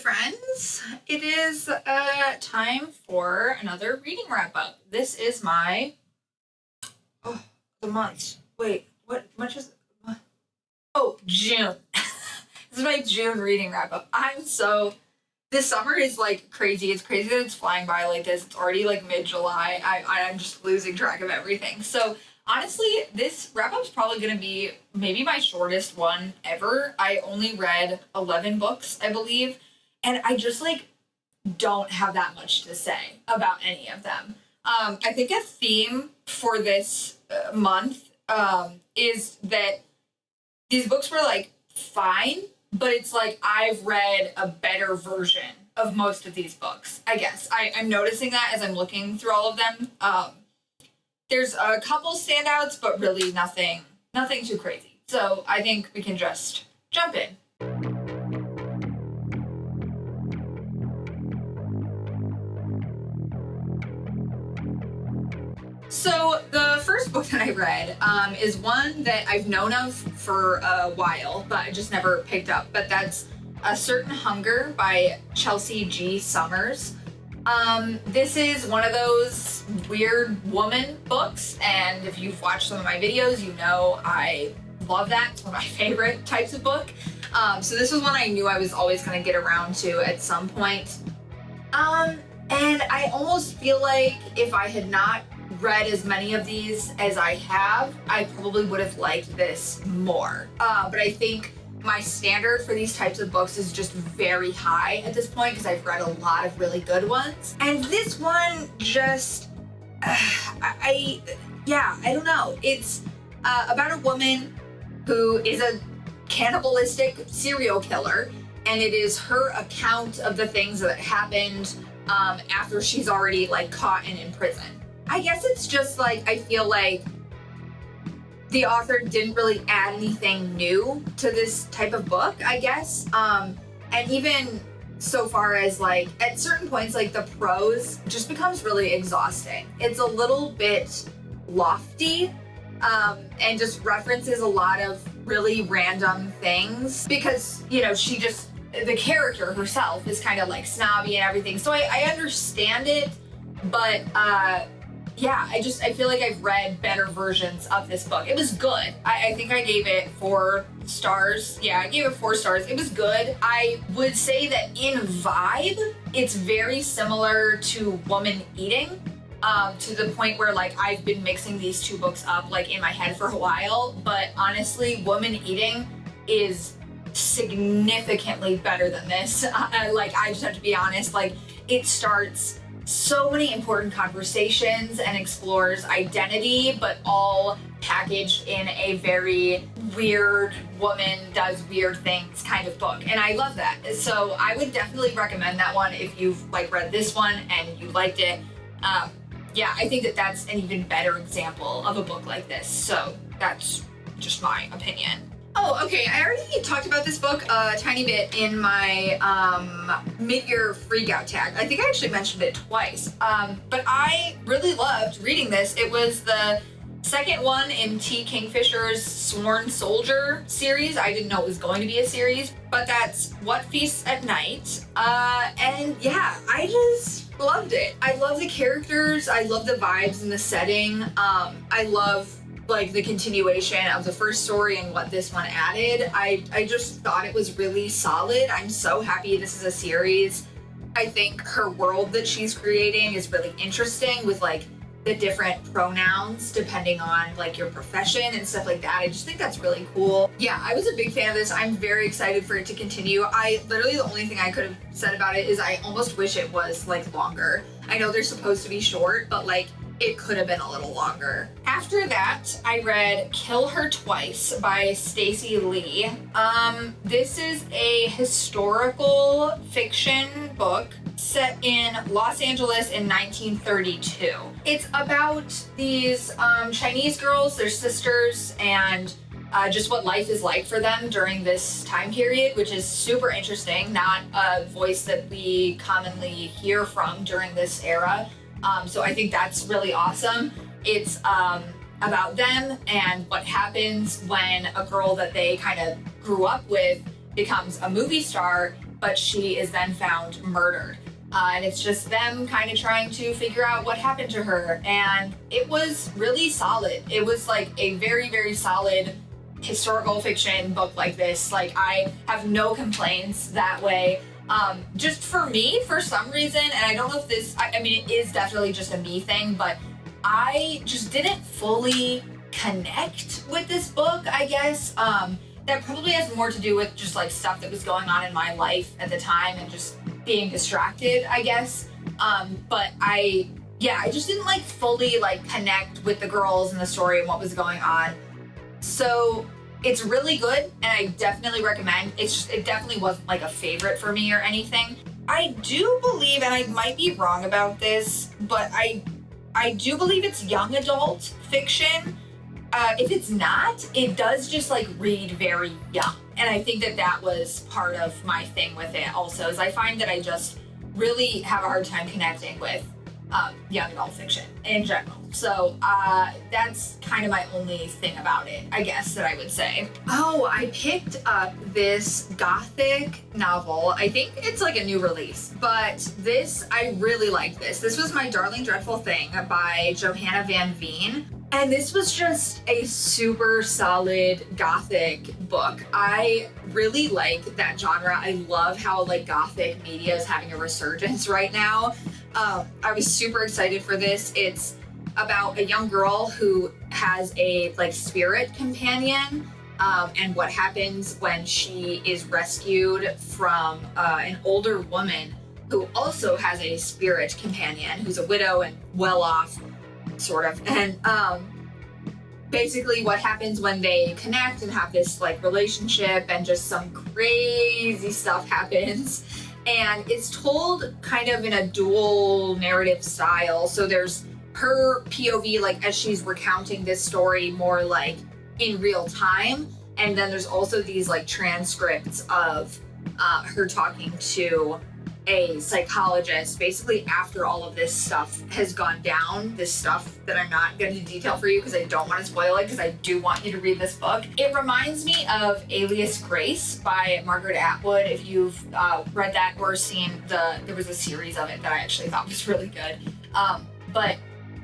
friends, it is time for another reading wrap up. This is my the month. Wait, what much is it? Oh, June. This is my June reading wrap up. This summer is like crazy. It's crazy that it's flying by like this. It's already like mid-July. I'm just losing track of everything. So honestly, this wrap up is probably going to be maybe my shortest one ever. I only read 11 books, I believe, and I just like don't have that much to say about any of them. I think a theme for this month is that these books were like fine, but it's like I've read a better version of most of these books, I guess. I'm noticing that as I'm looking through all of them. There's a couple standouts, but really nothing too crazy. So I think we can just jump in. So the first book that I read is one that I've known of for a while, but I just never picked up. But that's A Certain Hunger by Chelsea G. Summers. This is one of those weird woman books, and if you've watched some of my videos, you know I love that. It's one of my favorite types of book. So this was one I knew I was always going to get around to at some point. And I almost feel like if I had not read as many of these as I have, I probably would have liked this more. But I think my standard for these types of books is just very high at this point because I've read a lot of really good ones. And this one just, I don't know. It's about a woman who is a cannibalistic serial killer, and it is her account of the things that happened after she's already like caught and in prison. I guess it's just like, I feel like the author didn't really add anything new to this type of book, I guess. And even so far as like, at certain points, like the prose just becomes really exhausting. It's a little bit lofty, and just references a lot of really random things because, you know, the character herself is kind of like snobby and everything. So I understand it, but I feel like I've read better versions of this book. It was good. I think I gave it 4 stars. Yeah, I gave it 4 stars. It was good. I would say that in vibe, it's very similar to Woman Eating, to the point where like I've been mixing these two books up like in my head for a while. But honestly, Woman Eating is significantly better than this. I just have to be honest. Like, it starts so many important conversations and explores identity, but all packaged in a very weird woman does weird things kind of book. And I love that. So I would definitely recommend that one if you've like read this one and you liked it. I think that that's an even better example of a book like this. So that's just my opinion. Oh, okay. I already talked about this book a tiny bit in my mid-year freak out tag. I think I actually mentioned it twice. But I really loved reading this. It was the second one in T. Kingfisher's Sworn Soldier series. I didn't know it was going to be a series, but that's What Feasts at Night. And yeah, I just loved it. I love the characters. I love the vibes and the setting. I love like the continuation of the first story and what this one added. I just thought it was really solid. I'm so happy this is a series. I think her world that she's creating is really interesting with like the different pronouns depending on like your profession and stuff like that. I just think that's really cool. Yeah, I was a big fan of this. I'm very excited for it to continue. The only thing I could have said about it is I almost wish it was like longer. I know they're supposed to be short, but like it could have been a little longer. After that, I read Kill Her Twice by Stacey Lee. This is a historical fiction book set in Los Angeles in 1932. It's about these Chinese girls, their sisters, and just what life is like for them during this time period, which is super interesting, not a voice that we commonly hear from during this era. So I think that's really awesome. It's about them and what happens when a girl that they kind of grew up with becomes a movie star, but she is then found murdered. And it's just them kind of trying to figure out what happened to her. And it was really solid. It was like a very, very solid historical fiction book like this. Like, I have no complaints that way. Just for me, for some reason, and I don't know if this, I mean, it is definitely just a me thing, but I just didn't fully connect with this book, I guess. That probably has more to do with just like stuff that was going on in my life at the time and just being distracted, I guess. But I just didn't like fully like connect with the girls and the story and what was going on. So it's really good, and I definitely recommend. It definitely wasn't like a favorite for me or anything. I do believe, and I might be wrong about this, but I do believe it's young adult fiction. If it's not, it does just like read very young. And I think that was part of my thing with it also, is I find that I just really have a hard time connecting with young adult fiction in general. So that's kind of my only thing about it, I guess, that I would say. Oh, I picked up this gothic novel. I think it's like a new release, but I really like this. This was My Darling Dreadful Thing by Johanna Van Veen. And this was just a super solid gothic book. I really like that genre. I love how like gothic media is having a resurgence right now. I was super excited for this. It's about a young girl who has a like spirit companion, and what happens when she is rescued from an older woman who also has a spirit companion who's a widow and well off, sort of. And basically what happens when they connect and have this like relationship, and just some crazy stuff happens. And it's told kind of in a dual narrative style. So there's her POV, like as she's recounting this story more like in real time. And then there's also these like transcripts of her talking to a psychologist basically after all of this stuff has gone down, this stuff that I'm not going to detail for you because I don't want to spoil it, because I do want you to read this book. It reminds me of Alias Grace by Margaret Atwood. If you've read that or seen there was a series of it that I actually thought was really good. But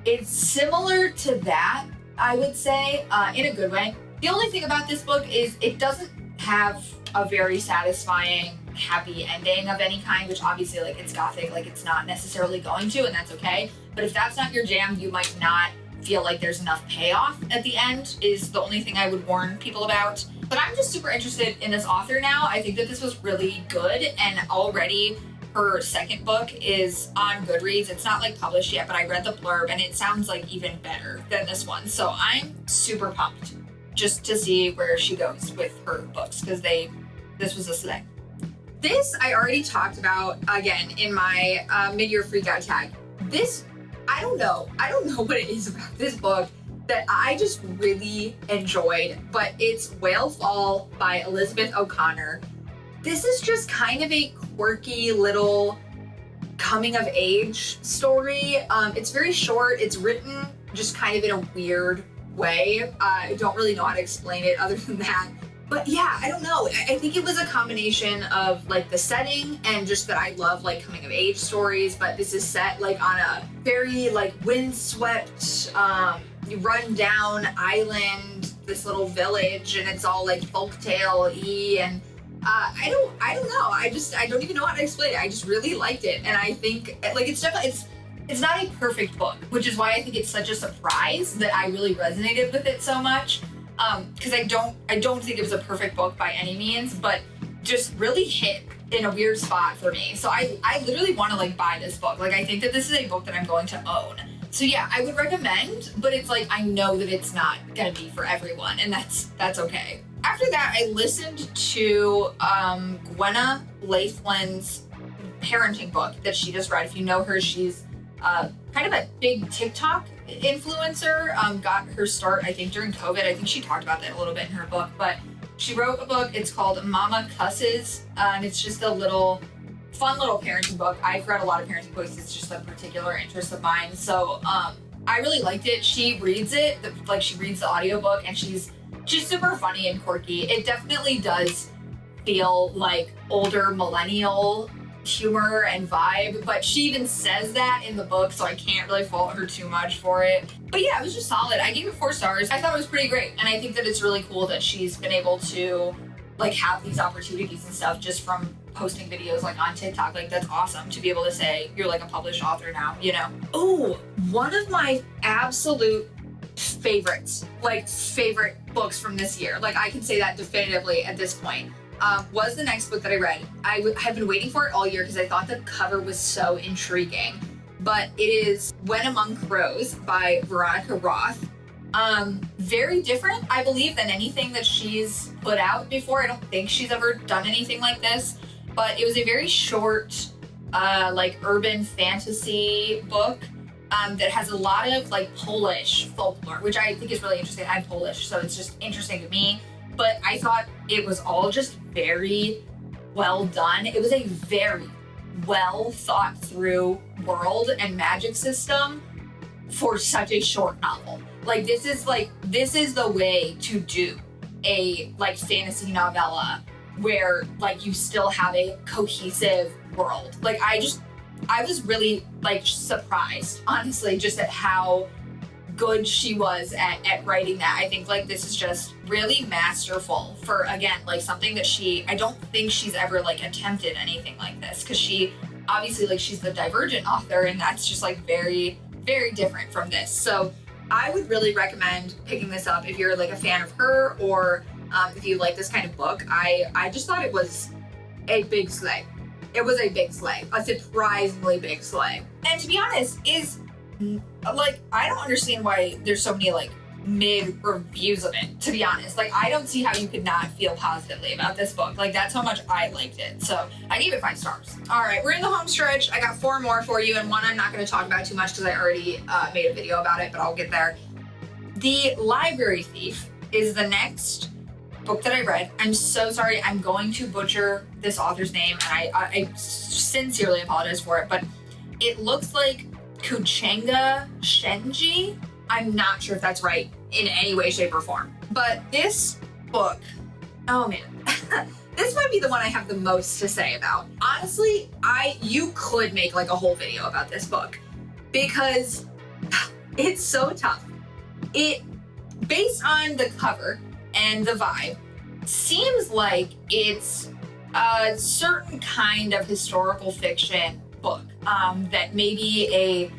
it's similar to that, I would say, in a good way. The only thing about this book is it doesn't have a very satisfying happy ending of any kind, which obviously like it's gothic, like it's not necessarily going to, and that's okay. But if that's not your jam, you might not feel like there's enough payoff at the end, is the only thing I would warn people about. But I'm just super interested in this author now. I think that this was really good, and already her second book is on Goodreads. It's not like published yet, but I read the blurb and it sounds like even better than this one. So I'm super pumped just to see where she goes with her books, because this was a thing. This I already talked about again in my mid-year freak out tag. This, I don't know what it is about this book that I just really enjoyed, but it's Whale Fall by Elizabeth O'Connor. This is just kind of a quirky little coming of age story. It's very short. It's written just kind of in a weird way. I don't really know how to explain it other than that. But yeah, I don't know. I think it was a combination of like the setting and just that I love like coming of age stories, but this is set like on a very like windswept, run down island, this little village, and it's all like folktale-y, and I don't know. I don't even know how to explain it. I just really liked it, and I think like it's not a perfect book, which is why I think it's such a surprise that I really resonated with it so much. Because I don't think it was a perfect book by any means, but just really hit in a weird spot for me. So I literally want to like buy this book. Like I think that this is a book that I'm going to own. So yeah, I would recommend, but it's like I know that it's not gonna be for everyone, and that's okay. After that, I listened to Gwenna Laithlin's parenting book that she just read. If you know her, she's kind of a big TikTok influencer, got her start, I think, during COVID. I think she talked about that a little bit in her book, but she wrote a book. It's called Momma Cusses, and it's just a fun little parenting book. I've read a lot of parenting books. It's just a particular interest of mine. So I really liked it. She reads it, she reads the audiobook, and she's super funny and quirky. It definitely does feel like older millennial humor and vibe, but she even says that in the book, so I can't really fault her too much for it. But yeah, it was just solid. I gave it 4 stars. I thought it was pretty great, and I think that it's really cool that she's been able to like have these opportunities and stuff just from posting videos like on TikTok. Like, that's awesome to be able to say you're like a published author now, you know? Oh, one of my absolute favorites, like favorite books from this year, like I can say that definitively at this point, was the next book that I read. Have been waiting for it all year because I thought the cover was so intriguing. But it is When Among Crows by Veronica Roth. Very different, I believe, than anything that she's put out before. I don't think she's ever done anything like this, but it was a very short, like urban fantasy book that has a lot of like Polish folklore, which I think is really interesting. I'm Polish, so it's just interesting to me. But I thought it was all just very well done. It was a very well thought through world and magic system for such a short novel. Like, this is the way to do a like fantasy novella where like you still have a cohesive world. Like, I was really like surprised, honestly, just at how good she was at writing that. I think like this is just really masterful for, again, like something that I don't think she's ever like attempted anything like this, because she obviously, like, she's the Divergent author, and that's just like very, very different from this. So I would really recommend picking this up if you're like a fan of her, or if you like this kind of book. I just thought it was a big slay. It was a big slay, a surprisingly big slay. And to be honest, like, I don't understand why there's so many like mid reviews of it, to be honest. Like, I don't see how you could not feel positively about this book. Like, that's how much I liked it. So I gave it 5 stars. All right, we're in the home stretch. I got 4 more for you, and one I'm not going to talk about too much because I already made a video about it, but I'll get there. The Library Thief is the next book that I read. I'm so sorry. I'm going to butcher this author's name, and I sincerely apologize for it, but it looks like Kuchenga Shenji. I'm not sure if that's right in any way, shape, or form. But this book, oh man, this might be the one I have the most to say about. Honestly, you could make like a whole video about this book because it's so tough. It, based on the cover and the vibe, seems like it's a certain kind of historical fiction book that maybe a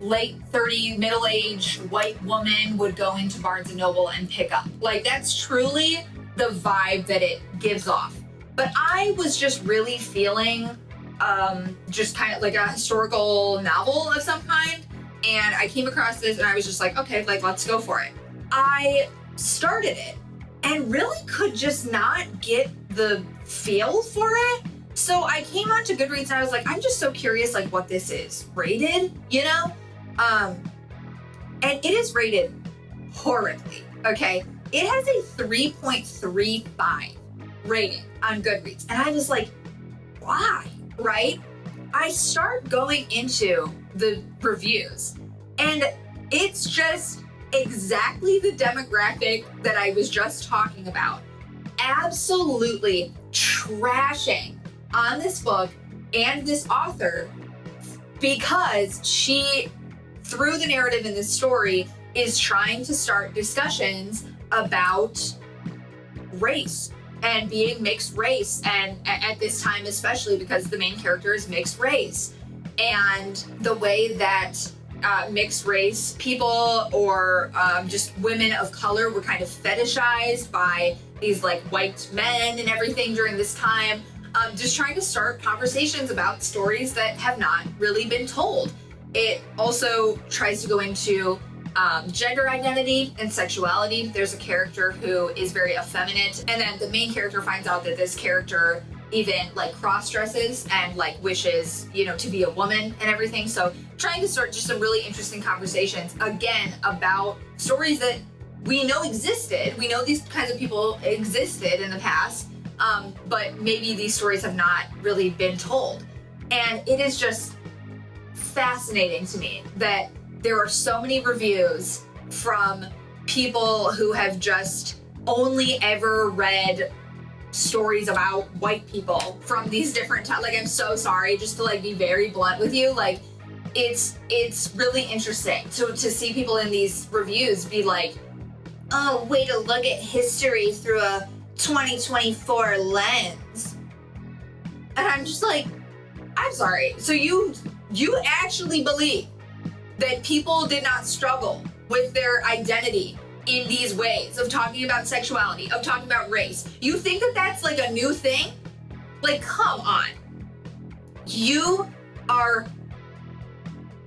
late 30, middle-aged white woman would go into Barnes & Noble and pick up. Like, that's truly the vibe that it gives off. But I was just really feeling just kind of like a historical novel of some kind, and I came across this and I was just like, okay, like, let's go for it. I started it and really could just not get the feel for it. So I came onto Goodreads and I was like, I'm just so curious, like, what this is rated, you know? And it is rated horribly, okay? It has a 3.35 rating on Goodreads. And I was like, why, right? I start going into the reviews, and it's just exactly the demographic that I was just talking about. Absolutely trashing on this book and this author because she, through the narrative in this story, is trying to start discussions about race and being mixed race, and at this time especially because the main character is mixed race, and the way that mixed race people or just women of color were kind of fetishized by these like white men and everything during this time. Just trying to start conversations about stories that have not really been told. It also tries to go into gender identity and sexuality. There's a character who is very effeminate, and then the main character finds out that this character even like cross-dresses and like wishes, you know, to be a woman and everything. So trying to start just some really interesting conversations, again, about stories that we know existed. We know these kinds of people existed in the past, but maybe these stories have not really been told. And it is just fascinating to me that there are so many reviews from people who have just only ever read stories about white people from these different times. Like, I'm so sorry, just to like be very blunt with you. Like, it's really interesting to see people in these reviews be like, oh, way to look at history through a 2024 lens. And I'm just like, I'm sorry. So you actually believe that people did not struggle with their identity in these ways of talking about sexuality, of talking about race? You think that that's like a new thing? Like, come on. You are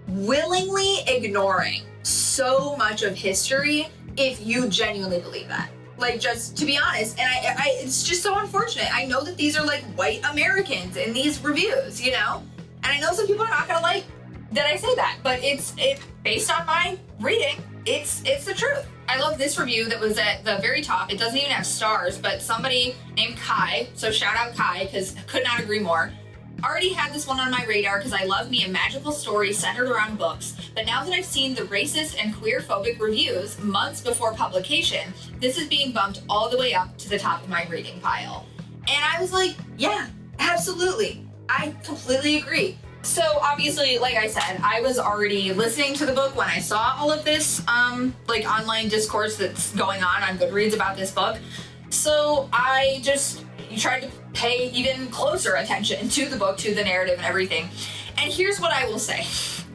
willingly ignoring so much of history if you genuinely believe that. Like, just to be honest, and I it's just so unfortunate. I know that these are like white Americans in these reviews, you know? And I know some people are not gonna like that I say that, but it's based on my reading, it's the truth. I love this review that was at the very top. It doesn't even have stars, but somebody named Kai, so shout out Kai, because could not agree more. Already had this one on my radar because I love me a magical story centered around books, but now that I've seen the racist and queer-phobic reviews months before publication, this is being bumped all the way up to the top of my reading pile. And I was like, yeah, absolutely. I completely agree. So obviously, like I said, I was already listening to the book when I saw all of this like online discourse that's going on Goodreads about this book. So I just tried to pay even closer attention to the book, to the narrative and everything. And here's what I will say,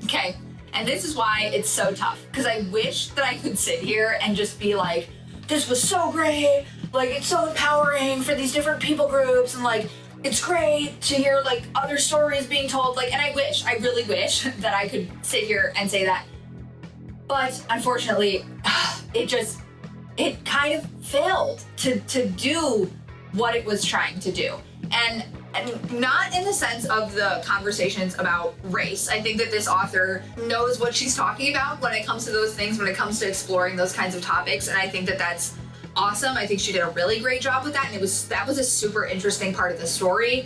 okay? And this is why it's so tough, because I wish that I could sit here and just be like, this was so great, like it's so empowering for these different people groups, and like it's great to hear like other stories being told, like, and I really wish that I could sit here and say that. But unfortunately, it kind of failed to do what it was trying to do. And not in the sense of the conversations about race. I think that this author knows what she's talking about when it comes to those things, when it comes to exploring those kinds of topics. And I think that that's awesome. I think she did a really great job with that. And that was a super interesting part of the story.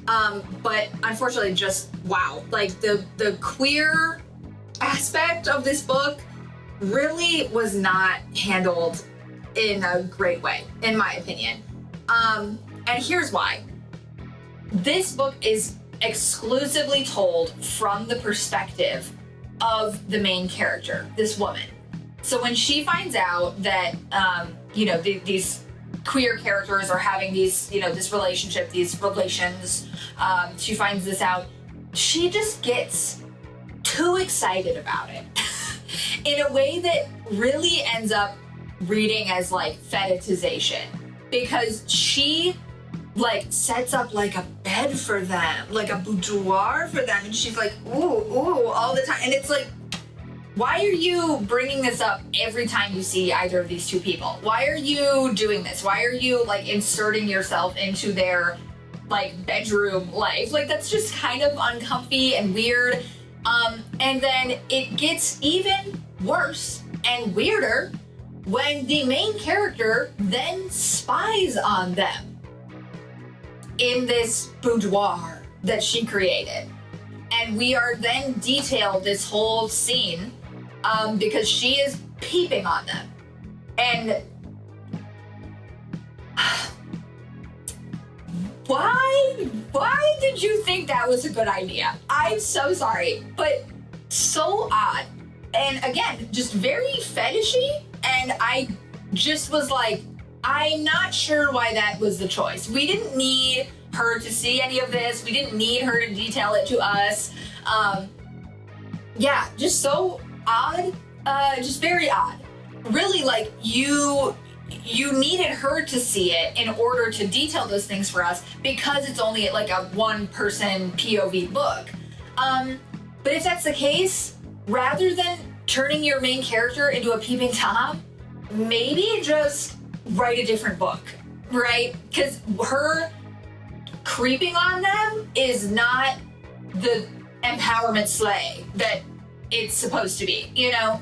But unfortunately, just wow. Like the queer aspect of this book really was not handled in a great way, in my opinion. And here's why. This book is exclusively told from the perspective of the main character, this woman. So when she finds out that, these queer characters are having these, this relationship, these relations, she finds this out, she just gets too excited about it in a way that really ends up reading as like fetishization. Because she like sets up like a bed for them, like a boudoir for them, and she's like, ooh, all the time. And it's like, why are you bringing this up every time you see either of these two people? Why are you doing this? Why are you like inserting yourself into their like bedroom life? Like, that's just kind of uncomfy and weird. And then it gets even worse and weirder when the main character then spies on them in this boudoir that she created. And we are then detailed this whole scene because she is peeping on them. And why did you think that was a good idea? I'm so sorry, but so odd. And again, just very fetishy. And I just was like, I'm not sure why that was the choice. We didn't need her to see any of this. We didn't need her to detail it to us. Just so odd. Just very odd. Really, like, you needed her to see it in order to detail those things for us because it's only like a one-person POV book. But if that's the case, rather than turning your main character into a peeping Tom, maybe just write a different book, right? Because her creeping on them is not the empowerment slay that it's supposed to be.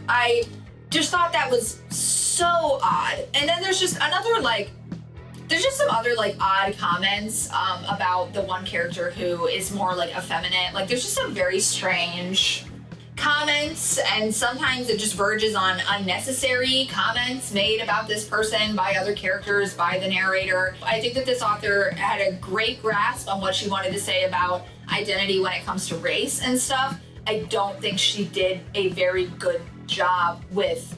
I just thought that was so odd. And then there's just some other like odd comments about the one character who is more like effeminate. Like, there's just some very strange comments, and sometimes it just verges on unnecessary comments made about this person by other characters, by the narrator. I think that this author had a great grasp on what she wanted to say about identity when it comes to race and stuff. I don't think she did a very good job with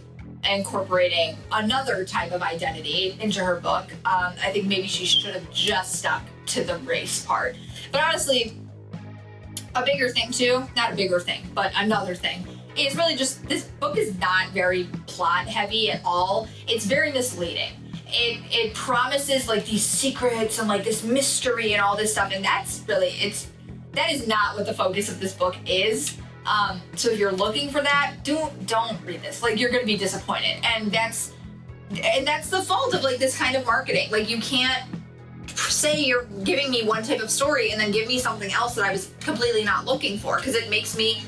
incorporating another type of identity into her book. I think maybe she should have just stuck to the race part. But honestly, a bigger thing too, not a bigger thing, but another thing, is really just this book is not very plot heavy at all. It's very misleading. It promises like these secrets and like this mystery and all this stuff, and that is not what the focus of this book is. So if you're looking for that, don't read this. Like, you're gonna be disappointed. And that's the fault of like this kind of marketing. Like, you can't say you're giving me one type of story and then give me something else that I was completely not looking for, because it makes me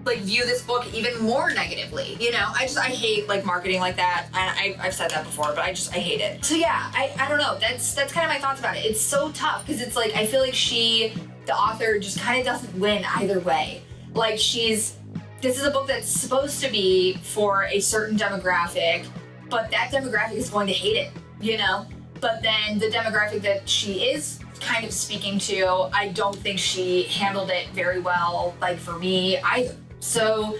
like view this book even more negatively. You know, I hate like marketing like that. And I've said that before, but I hate it. So yeah, I don't know. That's kind of my thoughts about it. It's so tough because it's like, I feel like the author just kind of doesn't win either way. Like, this is a book that's supposed to be for a certain demographic, but that demographic is going to hate it, you know? But then the demographic that she is kind of speaking to, I don't think she handled it very well, like, for me either. So,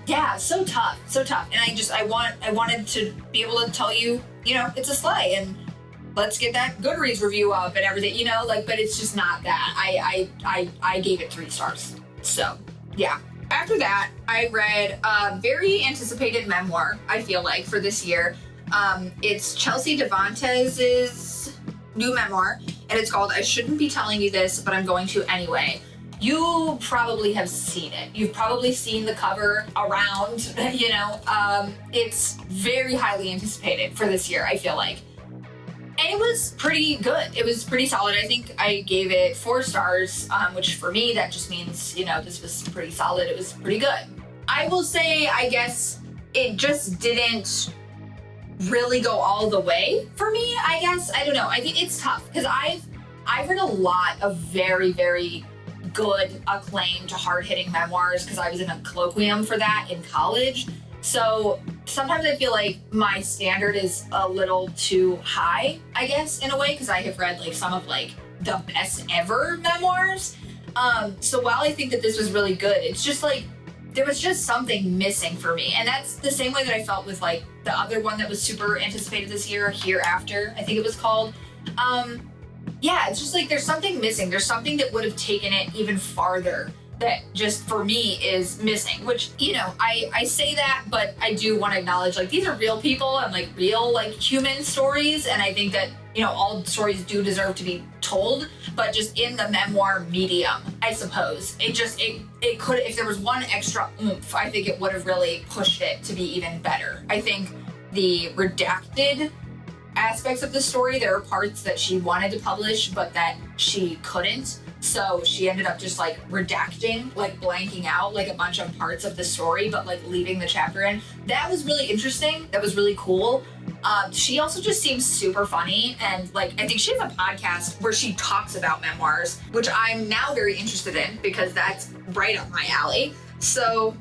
yeah, so tough. And I wanted to be able to tell you, you know, it's a slay, and let's get that Goodreads review up and everything, you know, like, but it's just not that. I gave it 3 stars. So, yeah. After that, I read a very anticipated memoir, I feel like, for this year. It's Chelsea Devantez's new memoir, and it's called I Shouldn't Be Telling You This, But I'm Going to Anyway. You probably have seen it. You've probably seen the cover around, you know. It's very highly anticipated for this year, I feel like. And it was pretty good. It was pretty solid. I think I gave it 4 stars, which for me, that just means, you know, this was pretty solid. It was pretty good. I will say, I guess, it just didn't really go all the way for me, I guess. I don't know. I think it's tough because I've read a lot of very, very good, acclaimed, hard-hitting memoirs because I was in a colloquium for that in college. So sometimes I feel like my standard is a little too high, I guess, in a way, because I have read like some of like the best ever memoirs. So while I think that this was really good, it's just like there was just something missing for me. And that's the same way that I felt with like the other one that was super anticipated this year, Hereafter, I think it was called. Yeah, it's just like there's something missing. There's something that would have taken it even farther that just for me is missing, which, you know, I say that, but I do want to acknowledge like these are real people and like real like human stories, and I think that, you know, all stories do deserve to be told, but just in the memoir medium, I suppose it could, if there was one extra oomph, I think it would have really pushed it to be even better. I think the redacted aspects of the story, there are parts that she wanted to publish but that she couldn't. So she ended up just like redacting, like blanking out like a bunch of parts of the story, but like leaving the chapter in. That was really interesting. That was really cool. She also just seems super funny. And like, I think she has a podcast where she talks about memoirs, which I'm now very interested in because that's right up my alley. So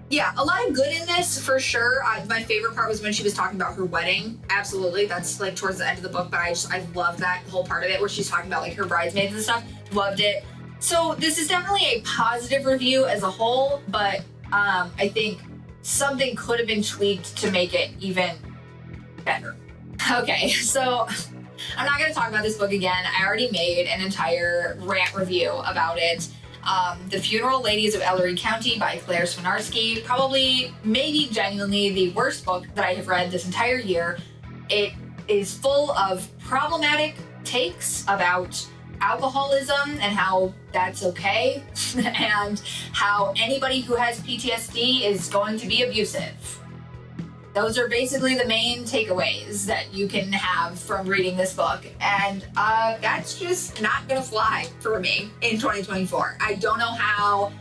yeah, a lot of good in this for sure. My favorite part was when she was talking about her wedding. Absolutely. That's like towards the end of the book, but I love that whole part of it where she's talking about like her bridesmaids and stuff. Loved it. So this is definitely a positive review as a whole, but I think something could have been tweaked to make it even better. Okay, so I'm not going to talk about this book again. I already made an entire rant review about it. The Funeral Ladies of Ellerie County by Claire Swinarski, probably, maybe genuinely the worst book that I have read this entire year. It is full of problematic takes about alcoholism and how that's okay, and how anybody who has PTSD is going to be abusive. Those are basically the main takeaways that you can have from reading this book, and that's just not gonna fly for me in 2024. I don't know how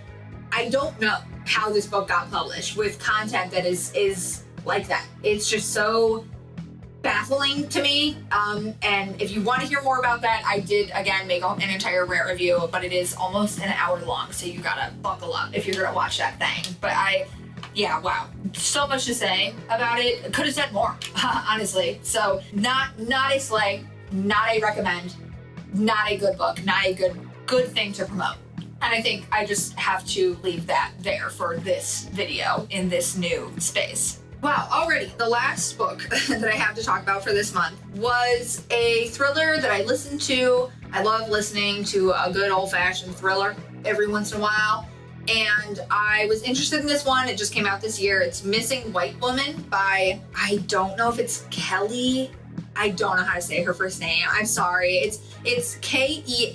this book got published with content that is like that. It's just so baffling to me. And if you want to hear more about that, I did again make an entire rant review, but it is almost an hour long, so you gotta buckle up if you're gonna watch that thing. But yeah, wow, so much to say about it. Could have said more, honestly. So not a slay, not a recommend, not a good book, not a good thing to promote. And I think I just have to leave that there for this video in this new space. Wow, already the last book that I have to talk about for this month was a thriller that I listened to. I love listening to a good old-fashioned thriller every once in a while. And I was interested in this one. It just came out this year. It's Missing White Woman by, I don't know if it's Kelly. I don't know how to say her first name. I'm sorry. It's Kellye,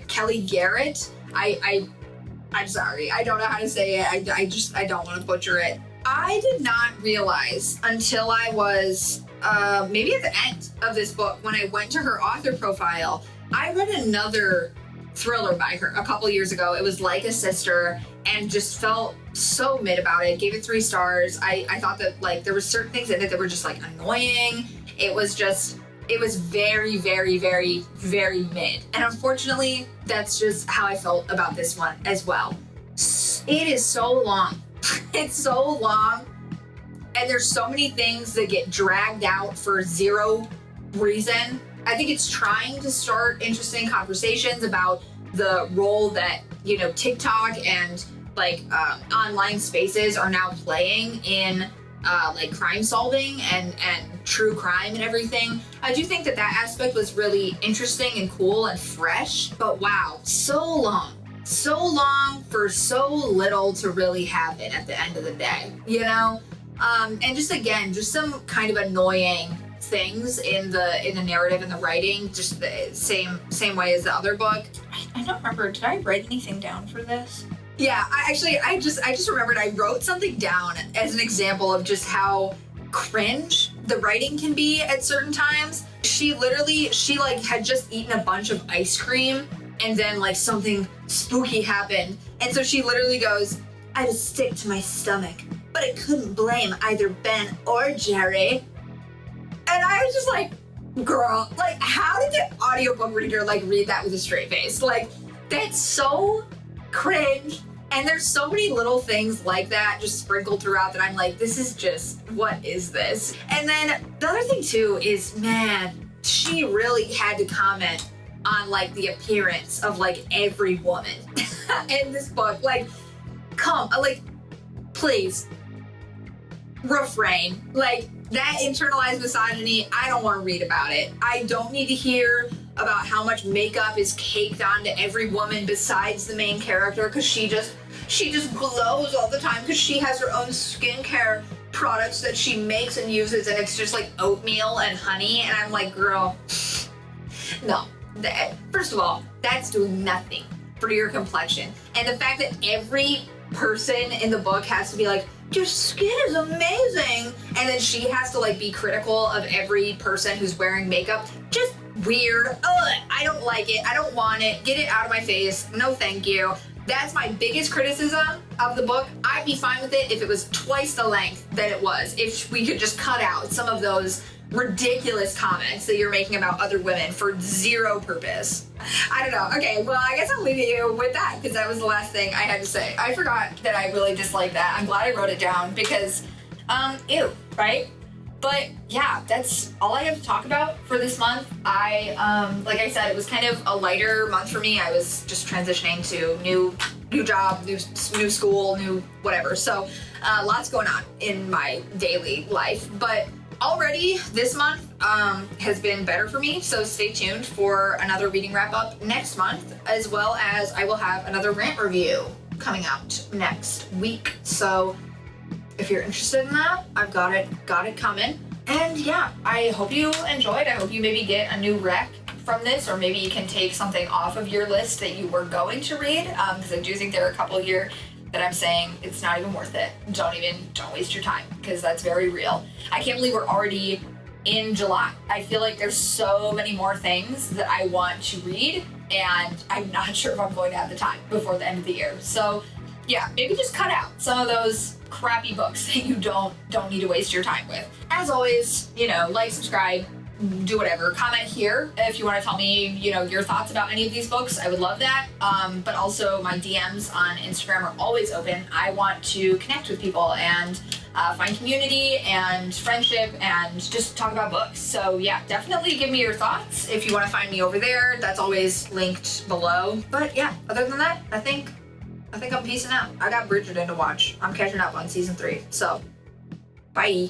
Kelly Garrett. I'm sorry. I don't know how to say it. I don't want to butcher it. I did not realize until I was maybe at the end of this book, when I went to her author profile, I read another thriller by her a couple years ago. It was Like a Sister, and just felt so mid about it. Gave it 3 stars. I thought that like there were certain things in it that were just like annoying. It was very, very, very, very mid. And unfortunately, that's just how I felt about this one as well. It is so long. It's so long, and there's so many things that get dragged out for zero reason. I think it's trying to start interesting conversations about the role that, you know, TikTok and like online spaces are now playing in like crime solving and true crime and everything. I do think that aspect was really interesting and cool and fresh, but wow, so long for so little to really happen at the end of the day, you know? And just again, just some kind of annoying things in the narrative and the writing, just the same way as the other book. I don't remember, did I write anything down for this? Yeah, I just remembered I wrote something down as an example of just how cringe the writing can be at certain times. She like had just eaten a bunch of ice cream, and then like something spooky happened. And so she literally goes, I had a stick to my stomach, but I couldn't blame either Ben or Jerry. And I was just like, girl, like how did the audiobook reader like read that with a straight face? Like that's so cringe. And there's so many little things like that just sprinkled throughout that I'm like, this is just, what is this? And then the other thing too is, man, she really had to comment on like the appearance of like every woman in this book. Like, please refrain. Like that internalized misogyny, I don't want to read about it. I don't need to hear about how much makeup is caked onto every woman besides the main character, because she just glows all the time because she has her own skincare products that she makes and uses, and it's just like oatmeal and honey. And I'm like, girl, no. First of all, that's doing nothing for your complexion. And the fact that every person in the book has to be like, your skin is amazing, and then she has to like be critical of every person who's wearing makeup, just weird. Ugh, I don't like it. I don't want it. Get it out of my face. No thank you. That's my biggest criticism of the book. I'd be fine with it if it was twice the length that it was, if we could just cut out some of those ridiculous comments that you're making about other women for zero purpose. I don't know. Okay, well, I guess I'll leave you with that because that was the last thing I had to say. I forgot that I really disliked that. I'm glad I wrote it down because, ew, right? But yeah, that's all I have to talk about for this month. Like I said, it was kind of a lighter month for me. I was just transitioning to new job, new school, new whatever. So lots going on in my daily life. But already this month has been better for me. So stay tuned for another reading wrap up next month, as well as I will have another rant review coming out next week. So if you're interested in that, I've got it coming. And yeah, I hope you enjoyed. I hope you maybe get a new rec from this, or maybe you can take something off of your list that you were going to read, because I do think there are a couple here that I'm saying it's not even worth it. Don't waste your time, because that's very real. I can't believe we're already in July. I feel like there's so many more things that I want to read, and I'm not sure if I'm going to have the time before the end of the year. So yeah, maybe just cut out some of those crappy books that you don't need to waste your time with. As always, you know, like, subscribe, do whatever. Comment here if you want to tell me, you know, your thoughts about any of these books. I would love that. But also my DMs on Instagram are always open. I want to connect with people and find community and friendship and just talk about books. So yeah, definitely give me your thoughts if you want to find me over there. That's always linked below. But yeah, other than that, I think I'm peacing out. I got Bridgerton to watch. I'm catching up on season 3. So bye.